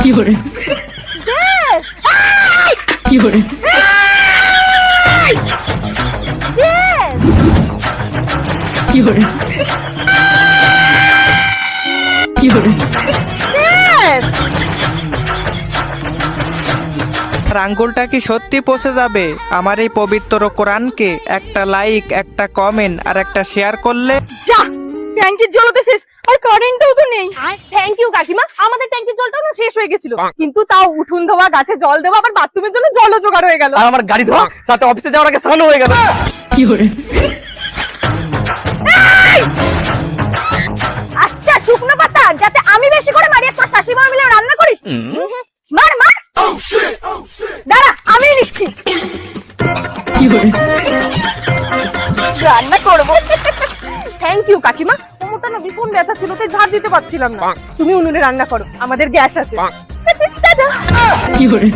fiore, Yes! fiore, Yes! fiore, fiore, Yes! আঙ্গুলটা কি সত্যি পচে যাবে আমার এই পবিত্র কোরআনকে একটা লাইক, একটা কমেন্ট আর একটা শেয়ার করলে? যা ট্যাঙ্কির জল তো শেষ আর কারেন্টও তো নেই। থ্যাংক ইউ কাকিমা, আমাদের ট্যাঙ্কির জলটাও না শেষ হয়ে গেছিল, কিন্তু তাও উঠুন ধোয়া, গাছে জল দেওয়া, আবার বাথরুমের জন্য জলও জোগাড় হয়ে গেল। আর আমার গাড়ি ধোয়া, সাথে অফিসে যাওয়ার আগে স্নানও হয়ে গেল। fiore, আচ্ছা শুকনো পাতা যাতে আমি বেশি করে মারি, তোর শাশুড়ি মা মিলে রান্না করিস। মার মার, দাঁড়া আমি নিচ্ছি, fiore, রান্না করবো। থ্যাংক ইউ কাকিমা, কোমরটা না ভীষণ ব্যথা ছিল তাই ঝাড় দিতে পারছিলাম না। তুমি উনুনে রান্না করো, আমাদের গ্যাস আছে। টাটা। fiore,